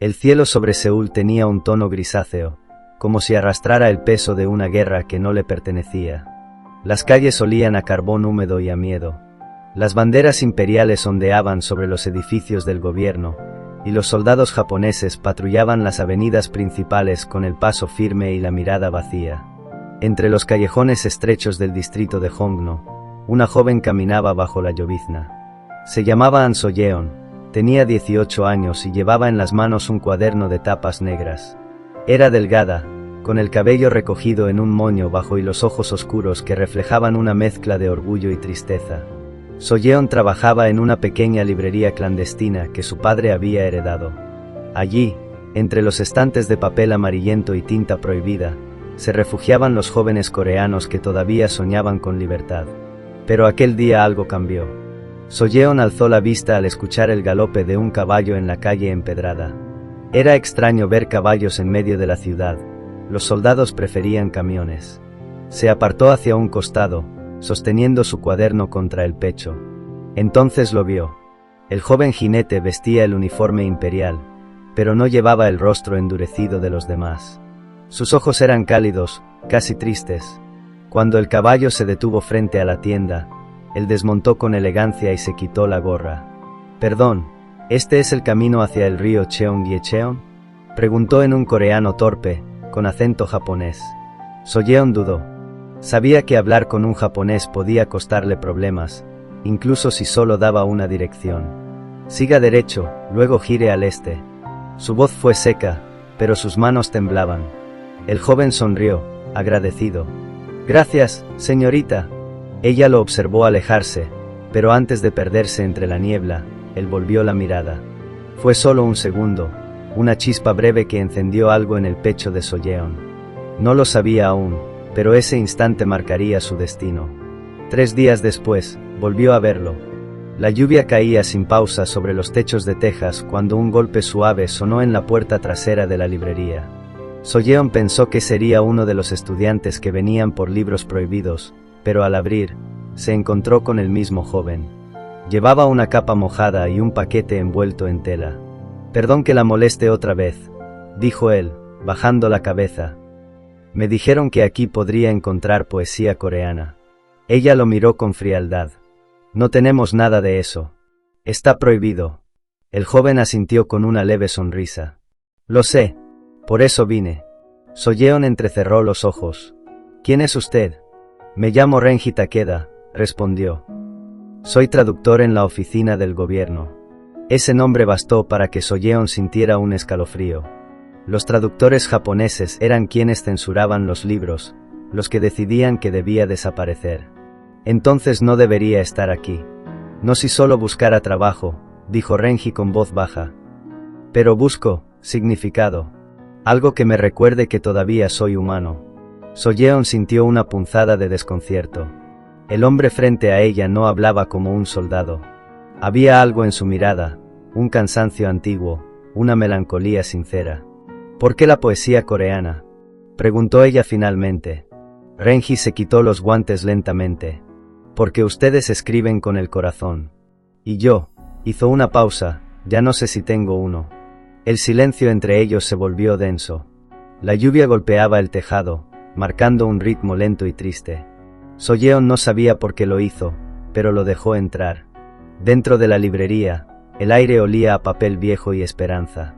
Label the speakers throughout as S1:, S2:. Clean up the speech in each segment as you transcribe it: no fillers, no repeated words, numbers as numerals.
S1: El cielo sobre Seúl tenía un tono grisáceo, como si arrastrara el peso de una guerra que no le pertenecía. Las calles olían a carbón húmedo y a miedo. Las banderas imperiales ondeaban sobre los edificios del gobierno, y los soldados japoneses patrullaban las avenidas principales con el paso firme y la mirada vacía. Entre los callejones estrechos del distrito de Hongno, una joven caminaba bajo la llovizna. Se llamaba An So-yeon, tenía 18 años y llevaba en las manos un cuaderno de tapas negras. Era delgada, con el cabello recogido en un moño bajo y los ojos oscuros que reflejaban una mezcla de orgullo y tristeza. So-yeon trabajaba en una pequeña librería clandestina que su padre había heredado. Allí, entre los estantes de papel amarillento y tinta prohibida, se refugiaban los jóvenes coreanos que todavía soñaban con libertad. Pero aquel día algo cambió. So-yeon alzó la vista al escuchar el galope de un caballo en la calle empedrada. Era extraño ver caballos en medio de la ciudad. Los soldados preferían camiones. Se apartó hacia un costado, sosteniendo su cuaderno contra el pecho. Entonces lo vio. El joven jinete vestía el uniforme imperial, pero no llevaba el rostro endurecido de los demás. Sus ojos eran cálidos, casi tristes. Cuando el caballo se detuvo frente a la tienda, él desmontó con elegancia y se quitó la gorra. «Perdón, ¿este es el camino hacia el río Cheongyecheon?», preguntó en un coreano torpe, con acento japonés. So-yeon dudó. Sabía que hablar con un japonés podía costarle problemas, incluso si solo daba una dirección. «Siga derecho, luego gire al este». Su voz fue seca, pero sus manos temblaban. El joven sonrió, agradecido. «Gracias, señorita». Ella lo observó alejarse, pero antes de perderse entre la niebla, él volvió la mirada. Fue solo un segundo, una chispa breve que encendió algo en el pecho de So-yeon. No lo sabía aún, pero ese instante marcaría su destino. 3 días después, volvió a verlo. La lluvia caía sin pausa sobre los techos de Texas cuando un golpe suave sonó en la puerta trasera de la librería. So-yeon pensó que sería uno de los estudiantes que venían por libros prohibidos, pero al abrir, se encontró con el mismo joven. Llevaba una capa mojada y un paquete envuelto en tela. «Perdón que la moleste otra vez», dijo él, bajando la cabeza. «Me dijeron que aquí podría encontrar poesía coreana». Ella lo miró con frialdad. «No tenemos nada de eso. Está prohibido». El joven asintió con una leve sonrisa. «Lo sé. Por eso vine». So-yeon entrecerró los ojos. «¿Quién es usted?» «Me llamo Renji Takeda», respondió. «Soy traductor en la oficina del gobierno». Ese nombre bastó para que So-yeon sintiera un escalofrío. Los traductores japoneses eran quienes censuraban los libros, los que decidían que debía desaparecer. Entonces no debería estar aquí. «No si solo buscara trabajo», dijo Renji con voz baja. «Pero busco significado. Algo que me recuerde que todavía soy humano». So-yeon sintió una punzada de desconcierto. El hombre frente a ella no hablaba como un soldado. Había algo en su mirada, un cansancio antiguo, una melancolía sincera. «¿Por qué la poesía coreana?», preguntó ella finalmente. Renji se quitó los guantes lentamente. «Porque ustedes escriben con el corazón. Y yo», hizo una pausa, «ya no sé si tengo uno». El silencio entre ellos se volvió denso. La lluvia golpeaba el tejado, marcando un ritmo lento y triste. So-yeon no sabía por qué lo hizo, pero lo dejó entrar. Dentro de la librería, el aire olía a papel viejo y esperanza.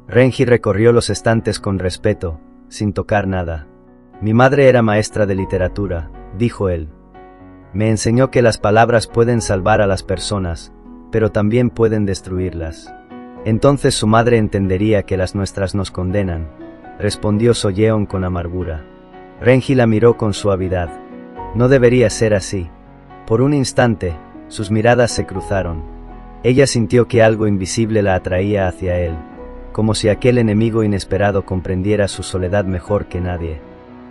S1: Renji recorrió los estantes con respeto, sin tocar nada. «Mi madre era maestra de literatura», dijo él. «Me enseñó que las palabras pueden salvar a las personas, pero también pueden destruirlas». «Entonces su madre entendería que las nuestras nos condenan», respondió So-yeon con amargura. Renji la miró con suavidad. «No debería ser así». Por un instante, sus miradas se cruzaron. Ella sintió que algo invisible la atraía hacia él, como si aquel enemigo inesperado comprendiera su soledad mejor que nadie.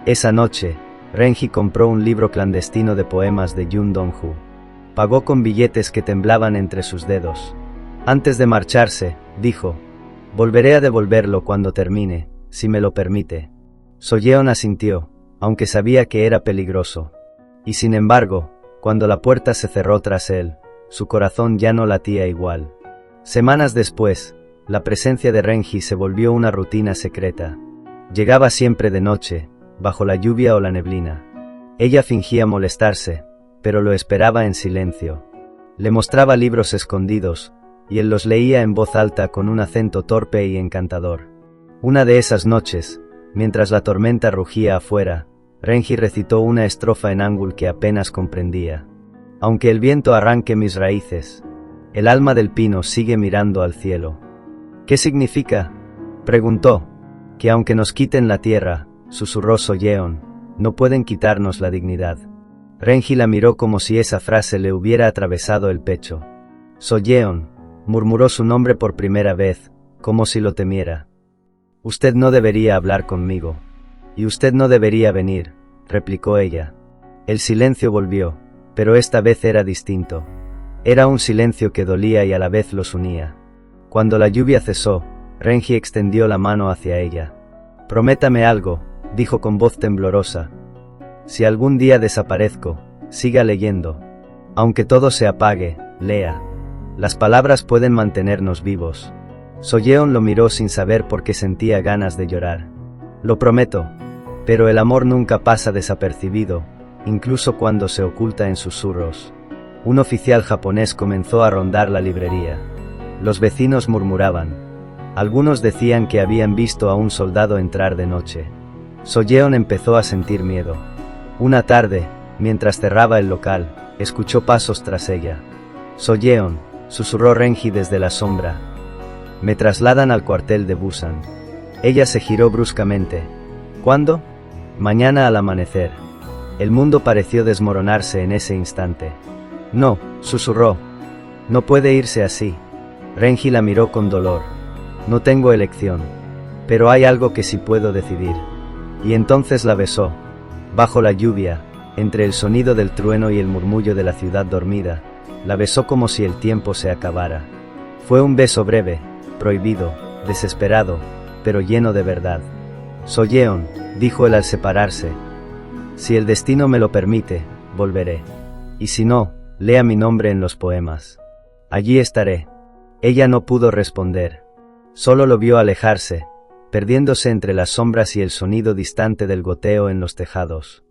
S1: Esa noche, Renji compró un libro clandestino de poemas de Yoon Dong-hu. Pagó con billetes que temblaban entre sus dedos. Antes de marcharse, dijo: «Volveré a devolverlo cuando termine, si me lo permite». So-yeon asintió, aunque sabía que era peligroso. Y sin embargo, cuando la puerta se cerró tras él, su corazón ya no latía igual. Semanas después, La presencia de Renji se volvió una rutina secreta. Llegaba siempre de noche, bajo la lluvia o la neblina. Ella fingía molestarse, pero lo esperaba en silencio. Le mostraba libros escondidos, y él los leía en voz alta con un acento torpe y encantador. Una de esas noches, mientras la tormenta rugía afuera, Renji recitó una estrofa en hangul que apenas comprendía. Aunque el viento arranque mis raíces, el alma del pino sigue mirando al cielo. ¿Qué significa?, preguntó. Que aunque nos quiten la tierra, susurró Soyeon, no pueden quitarnos la dignidad. Renji la miró como si esa frase le hubiera atravesado el pecho. Soyeon, murmuró su nombre por primera vez, como si lo temiera. Usted no debería hablar conmigo. Y usted no debería venir, replicó ella. El silencio volvió, pero esta vez era distinto. Era un silencio que dolía y a la vez los unía. Cuando la lluvia cesó, Renji extendió la mano hacia ella. Prométame algo, dijo con voz temblorosa. Si algún día desaparezco, siga leyendo. Aunque todo se apague, lea. Las palabras pueden mantenernos vivos. Soyeon lo miró sin saber por qué sentía ganas de llorar. Lo prometo. Pero el amor nunca pasa desapercibido, incluso cuando se oculta en susurros. Un oficial japonés comenzó a rondar la librería. Los vecinos murmuraban. Algunos decían que habían visto a un soldado entrar de noche. Soyeon empezó a sentir miedo. Una tarde, mientras cerraba el local, escuchó pasos tras ella. Soyeon, susurró Renji desde la sombra. Me trasladan al cuartel de Busan. Ella se giró bruscamente. ¿Cuándo? Mañana al amanecer. El mundo pareció desmoronarse en ese instante. No, susurró. No puede irse así. Renji la miró con dolor. No tengo elección. Pero hay algo que sí puedo decidir. Y entonces la besó. Bajo la lluvia, entre el sonido del trueno y el murmullo de la ciudad dormida, la besó como si el tiempo se acabara. Fue un beso breve, prohibido, desesperado, pero lleno de verdad. Soyeon, dijo él al separarse. Si el destino me lo permite, volveré. Y si no, lea mi nombre en los poemas. Allí estaré. Ella no pudo responder. Solo lo vio alejarse, perdiéndose entre las sombras y el sonido distante del goteo en los tejados.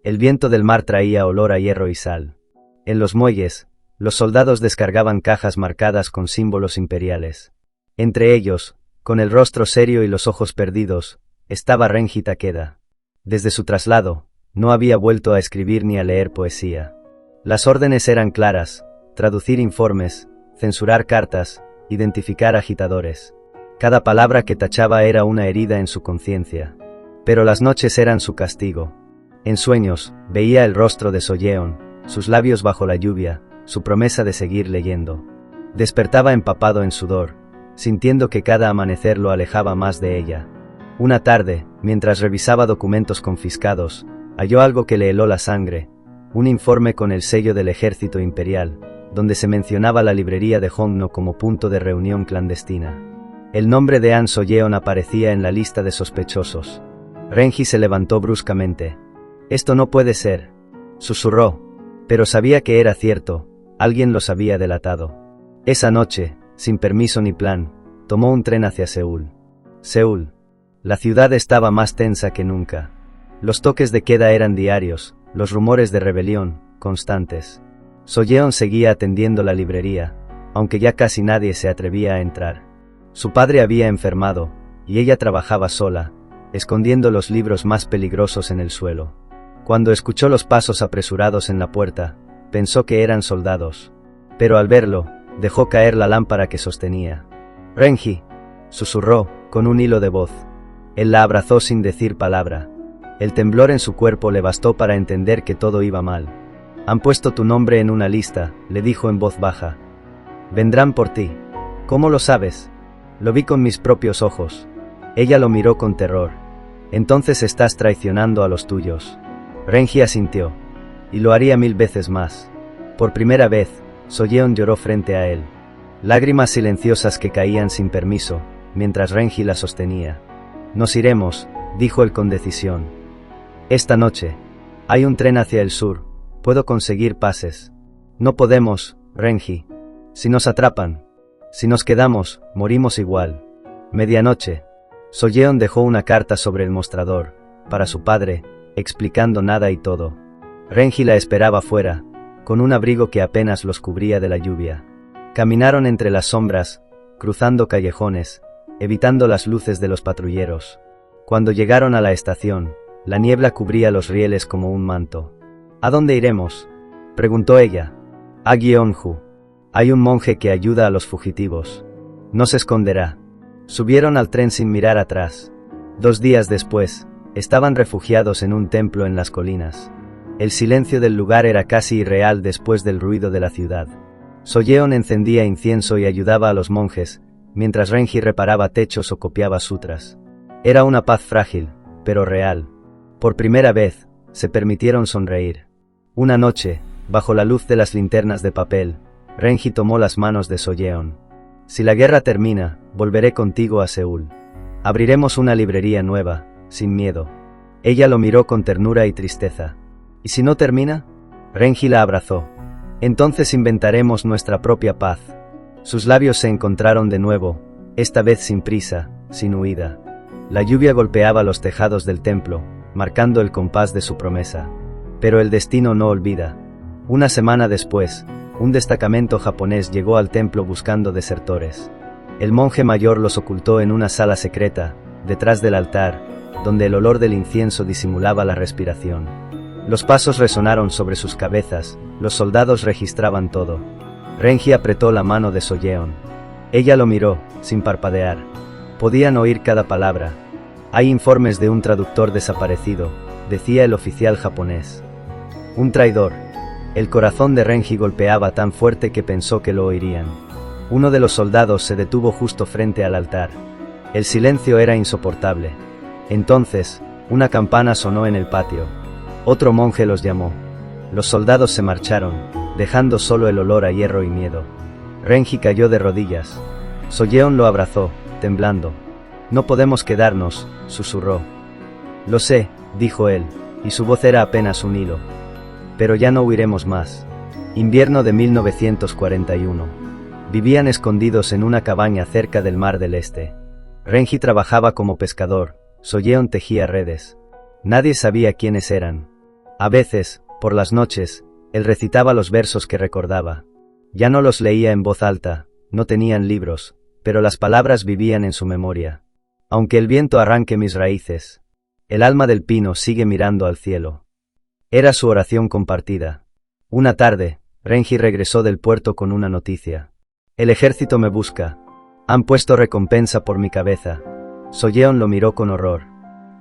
S1: El viento del mar traía olor a hierro y sal. En los muelles, los soldados descargaban cajas marcadas con símbolos imperiales. Entre ellos, con el rostro serio y los ojos perdidos, estaba Renji Takeda. Desde su traslado, no había vuelto a escribir ni a leer poesía. Las órdenes eran claras: traducir informes, censurar cartas, identificar agitadores. Cada palabra que tachaba era una herida en su conciencia. Pero las noches eran su castigo. En sueños, veía el rostro de Soyeon, sus labios bajo la lluvia, su promesa de seguir leyendo. Despertaba empapado en sudor, sintiendo que cada amanecer lo alejaba más de ella. Una tarde, mientras revisaba documentos confiscados, halló algo que le heló la sangre, un informe con el sello del ejército imperial, donde se mencionaba la librería de Hongno como punto de reunión clandestina. El nombre de An Soyeon aparecía en la lista de sospechosos. Renji se levantó bruscamente. Esto no puede ser, susurró, pero sabía que era cierto, alguien los había delatado. Esa noche, sin permiso ni plan, tomó un tren hacia Seúl. Seúl. La ciudad estaba más tensa que nunca. Los toques de queda eran diarios, los rumores de rebelión, constantes. Soyeon seguía atendiendo la librería, aunque ya casi nadie se atrevía a entrar. Su padre había enfermado, y ella trabajaba sola, escondiendo los libros más peligrosos en el suelo. Cuando escuchó los pasos apresurados en la puerta, pensó que eran soldados. Pero al verlo, dejó caer la lámpara que sostenía. «Renji», susurró, con un hilo de voz. Él la abrazó sin decir palabra. El temblor en su cuerpo le bastó para entender que todo iba mal. «Han puesto tu nombre en una lista», le dijo en voz baja. «Vendrán por ti». «¿Cómo lo sabes?» «Lo vi con mis propios ojos». Ella lo miró con terror. «Entonces estás traicionando a los tuyos». Renji asintió. «Y lo haría 1000 veces más». Por primera vez, Soyeon lloró frente a él. Lágrimas silenciosas que caían sin permiso, mientras Renji la sostenía. «Nos iremos», dijo él con decisión. «Esta noche. Hay un tren hacia el sur. Puedo conseguir pases». «No podemos, Renji. Si nos atrapan». Si nos quedamos, morimos igual. Medianoche. Soyeon dejó una carta sobre el mostrador, para su padre, explicando nada y todo. Renji la esperaba fuera, con un abrigo que apenas los cubría de la lluvia. Caminaron entre las sombras, cruzando callejones, evitando las luces de los patrulleros. Cuando llegaron a la estación, la niebla cubría los rieles como un manto. ¿A dónde iremos?, preguntó ella. A Gyeongju. Hay un monje que ayuda a los fugitivos. No se esconderá. Subieron al tren sin mirar atrás. 2 días después, estaban refugiados en un templo en las colinas. El silencio del lugar era casi irreal después del ruido de la ciudad. Soyeon encendía incienso y ayudaba a los monjes, mientras Renji reparaba techos o copiaba sutras. Era una paz frágil, pero real. Por primera vez, se permitieron sonreír. Una noche, bajo la luz de las linternas de papel, Renji tomó las manos de Soyeon. Si la guerra termina, volveré contigo a Seúl. Abriremos una librería nueva, sin miedo. Ella lo miró con ternura y tristeza. ¿Y si no termina? Renji la abrazó. Entonces inventaremos nuestra propia paz. Sus labios se encontraron de nuevo, esta vez sin prisa, sin huida. La lluvia golpeaba los tejados del templo, marcando el compás de su promesa. Pero el destino no olvida. Una semana después, un destacamento japonés llegó al templo buscando desertores. El monje mayor los ocultó en una sala secreta, detrás del altar, donde el olor del incienso disimulaba la respiración. Los pasos resonaron sobre sus cabezas, los soldados registraban todo. Renji apretó la mano de Soyeon. Ella lo miró, sin parpadear. Podían oír cada palabra. Hay informes de un traductor desaparecido, decía el oficial japonés. Un traidor. El corazón de Renji golpeaba tan fuerte que pensó que lo oirían. Uno de los soldados se detuvo justo frente al altar. El silencio era insoportable. Entonces, una campana sonó en el patio. Otro monje los llamó. Los soldados se marcharon, dejando solo el olor a hierro y miedo. Renji cayó de rodillas. Soyeon lo abrazó, temblando. No podemos quedarnos, susurró. Lo sé, dijo él, y su voz era apenas un hilo. Pero ya no huiremos más. Invierno de 1941. Vivían escondidos en una cabaña cerca del Mar del Este. Renji trabajaba como pescador, Soyeon tejía redes. Nadie sabía quiénes eran. A veces, por las noches, él recitaba los versos que recordaba. Ya no los leía en voz alta, no tenían libros, pero las palabras vivían en su memoria. Aunque el viento arranque mis raíces, el alma del pino sigue mirando al cielo. Era su oración compartida. Una tarde, Renji regresó del puerto con una noticia. El ejército me busca. Han puesto recompensa por mi cabeza. Soyeon lo miró con horror.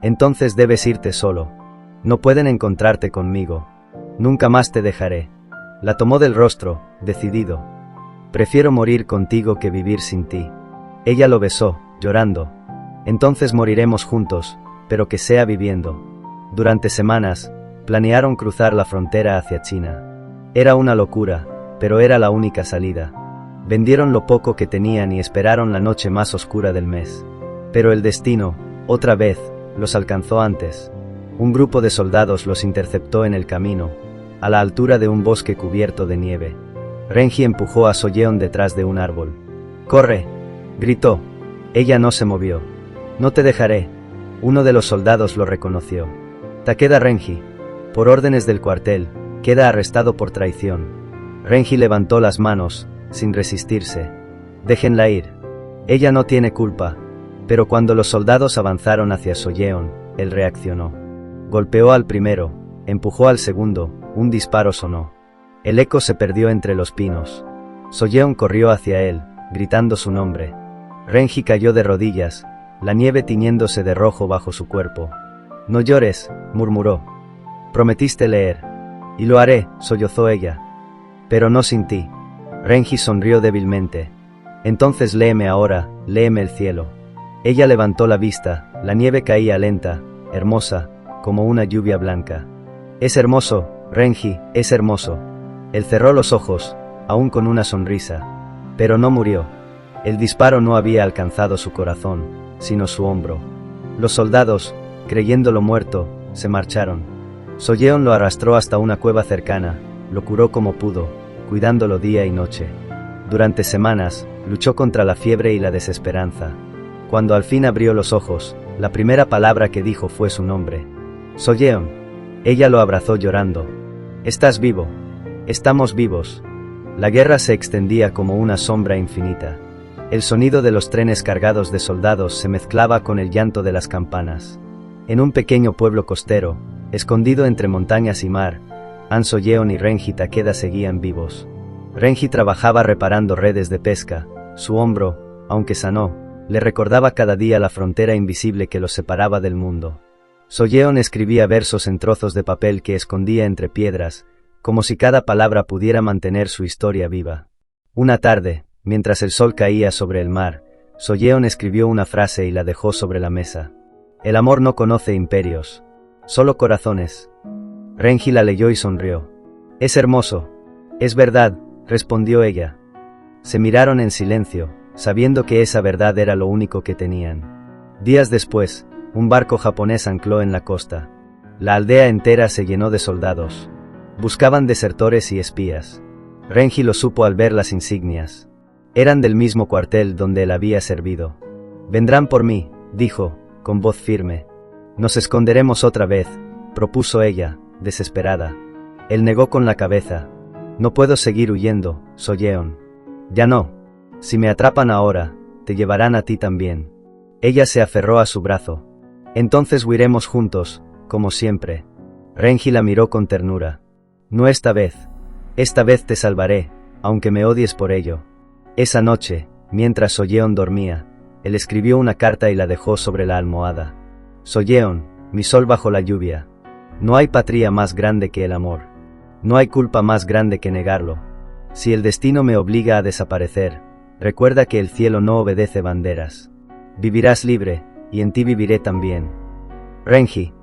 S1: Entonces debes irte solo. No pueden encontrarte conmigo. Nunca más te dejaré. La tomó del rostro, decidido. Prefiero morir contigo que vivir sin ti. Ella lo besó, llorando. Entonces moriremos juntos, pero que sea viviendo. Durante semanas, planearon cruzar la frontera hacia China. Era una locura, pero era la única salida. Vendieron lo poco que tenían y esperaron la noche más oscura del mes. Pero el destino, otra vez, los alcanzó antes. Un grupo de soldados los interceptó en el camino, a la altura de un bosque cubierto de nieve. Renji empujó a Soyeon detrás de un árbol. ¡Corre!, gritó. Ella no se movió. No te dejaré. Uno de los soldados lo reconoció. Takeda Renji. Por órdenes del cuartel, queda arrestado por traición. Renji levantó las manos, sin resistirse. Déjenla ir. Ella no tiene culpa. Pero cuando los soldados avanzaron hacia Soyeon, él reaccionó. Golpeó al primero, empujó al segundo, un disparo sonó. El eco se perdió entre los pinos. Soyeon corrió hacia él, gritando su nombre. Renji cayó de rodillas, la nieve tiñéndose de rojo bajo su cuerpo. No llores, murmuró. Prometiste leer. Y lo haré, sollozó ella. Pero no sin ti. Renji sonrió débilmente. Entonces léeme ahora, léeme el cielo. Ella levantó la vista, la nieve caía lenta, hermosa, como una lluvia blanca. Es hermoso, Renji, es hermoso. Él cerró los ojos, aún con una sonrisa. Pero no murió. El disparo no había alcanzado su corazón, sino su hombro. Los soldados, creyéndolo muerto, se marcharon. Soyeon lo arrastró hasta una cueva cercana, lo curó como pudo, cuidándolo día y noche. Durante semanas, luchó contra la fiebre y la desesperanza. Cuando al fin abrió los ojos, la primera palabra que dijo fue su nombre. Solleon. Ella lo abrazó llorando. Estás vivo. Estamos vivos. La guerra se extendía como una sombra infinita. El sonido de los trenes cargados de soldados se mezclaba con el llanto de las campanas. En un pequeño pueblo costero, escondido entre montañas y mar, An Solleon y Renji Takeda seguían vivos. Renji trabajaba reparando redes de pesca. Su hombro, aunque sanó, le recordaba cada día la frontera invisible que los separaba del mundo. Solleon escribía versos en trozos de papel que escondía entre piedras, como si cada palabra pudiera mantener su historia viva. Una tarde, mientras el sol caía sobre el mar, Solleon escribió una frase y la dejó sobre la mesa. El amor no conoce imperios, solo corazones. Renji la leyó y sonrió. Es hermoso. Es verdad, respondió ella. Se miraron en silencio, sabiendo que esa verdad era lo único que tenían. Días después, un barco japonés ancló en la costa. La aldea entera se llenó de soldados. Buscaban desertores y espías. Renji lo supo al ver las insignias. Eran del mismo cuartel donde él había servido. Vendrán por mí, dijo, con voz firme. Nos esconderemos otra vez, propuso ella, desesperada. Él negó con la cabeza. No puedo seguir huyendo, Solleon. Ya no. Si me atrapan ahora, te llevarán a ti también. Ella se aferró a su brazo. Entonces huiremos juntos, como siempre. Renji la miró con ternura. No esta vez. Esta vez te salvaré, aunque me odies por ello. Esa noche, mientras Solleon dormía, él escribió una carta y la dejó sobre la almohada. Solleon, mi sol bajo la lluvia. No hay patria más grande que el amor. No hay culpa más grande que negarlo. Si el destino me obliga a desaparecer, recuerda que el cielo no obedece banderas. Vivirás libre, y en ti viviré también. Renji,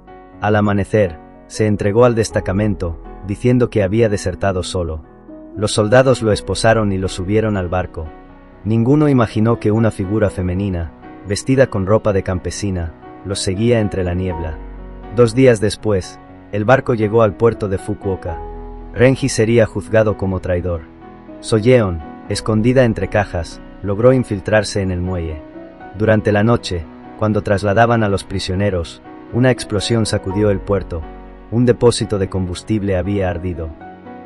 S1: al amanecer, se entregó al destacamento, diciendo que había desertado solo. Los soldados lo esposaron y lo subieron al barco. Ninguno imaginó que una figura femenina, vestida con ropa de campesina, los seguía entre la niebla. 2 días después, el barco llegó al puerto de Fukuoka. Renji sería juzgado como traidor. Solleon, escondida entre cajas, logró infiltrarse en el muelle. Durante la noche, cuando trasladaban a los prisioneros, una explosión sacudió el puerto. Un depósito de combustible había ardido.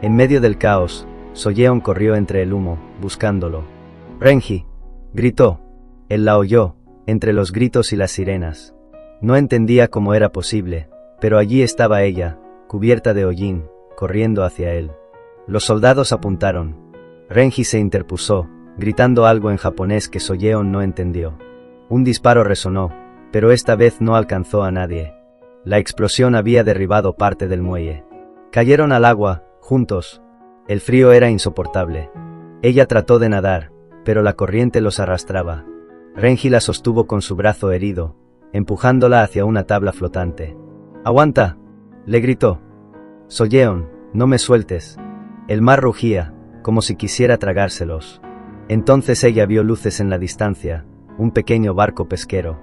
S1: En medio del caos, Solleon corrió entre el humo, buscándolo. Renji, gritó. Él la oyó, entre los gritos y las sirenas. No entendía cómo era posible, pero allí estaba ella, cubierta de hollín, corriendo hacia él. Los soldados apuntaron. Renji se interpuso, gritando algo en japonés que Solleon no entendió. Un disparo resonó, pero esta vez no alcanzó a nadie. La explosión había derribado parte del muelle. Cayeron al agua, juntos. El frío era insoportable. Ella trató de nadar, pero la corriente los arrastraba. Renji la sostuvo con su brazo herido, empujándola hacia una tabla flotante. ¡Aguanta!, le gritó. Solleon, no me sueltes. El mar rugía, como si quisiera tragárselos. Entonces ella vio luces en la distancia, un pequeño barco pesquero.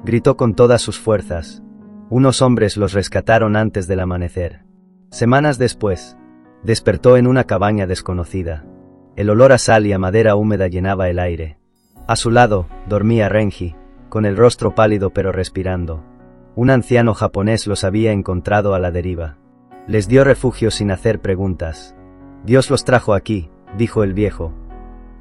S1: Gritó con todas sus fuerzas. Unos hombres los rescataron antes del amanecer. Semanas después, despertó en una cabaña desconocida. El olor a sal y a madera húmeda llenaba el aire. A su lado, dormía Renji, con el rostro pálido pero respirando. Un anciano japonés los había encontrado a la deriva. Les dio refugio sin hacer preguntas. Dios los trajo aquí, dijo el viejo.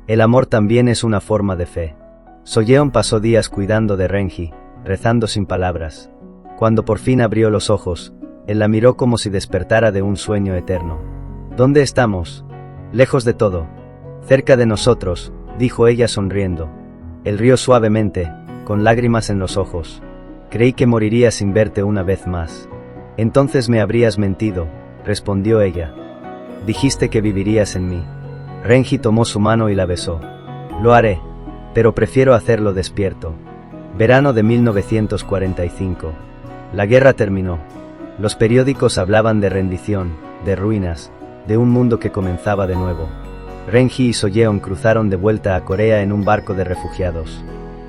S1: El amor también es una forma de fe. Solleon pasó días cuidando de Renji, rezando sin palabras. Cuando por fin abrió los ojos, él la miró como si despertara de un sueño eterno. ¿Dónde estamos? Lejos de todo. Cerca de nosotros, dijo ella sonriendo. Él rió suavemente, con lágrimas en los ojos. Creí que moriría sin verte una vez más. Entonces me habrías mentido, respondió ella. Dijiste que vivirías en mí. Renji tomó su mano y la besó. Lo haré, pero prefiero hacerlo despierto. Verano de 1945. La guerra terminó. Los periódicos hablaban de rendición, de ruinas, de un mundo que comenzaba de nuevo. Renji y Solleon cruzaron de vuelta a Corea en un barco de refugiados.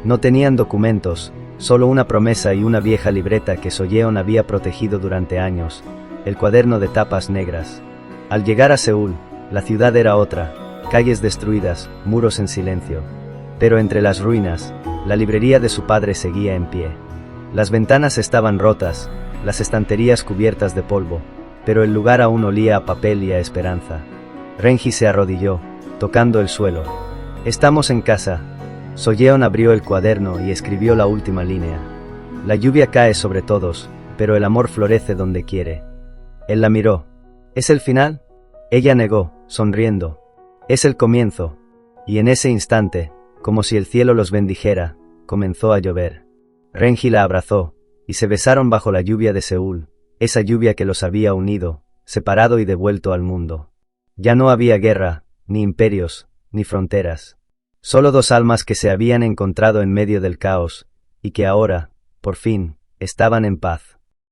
S1: No tenían documentos, solo una promesa y una vieja libreta que Solleon había protegido durante años, el cuaderno de tapas negras. Al llegar a Seúl, la ciudad era otra, calles destruidas, muros en silencio. Pero entre las ruinas, la librería de su padre seguía en pie. Las ventanas estaban rotas, las estanterías cubiertas de polvo, pero el lugar aún olía a papel y a esperanza. Renji se arrodilló, tocando el suelo. «Estamos en casa». Soyeon abrió el cuaderno y escribió la última línea. «La lluvia cae sobre todos, pero el amor florece donde quiere». Él la miró. «¿Es el final?». Ella negó, sonriendo. «Es el comienzo». Y en ese instante, como si el cielo los bendijera, comenzó a llover. Renji la abrazó, y se besaron bajo la lluvia de Seúl, esa lluvia que los había unido, separado y devuelto al mundo. Ya no había guerra, ni imperios, ni fronteras. Solo dos almas que se habían encontrado en medio del caos, y que ahora, por fin, estaban en paz.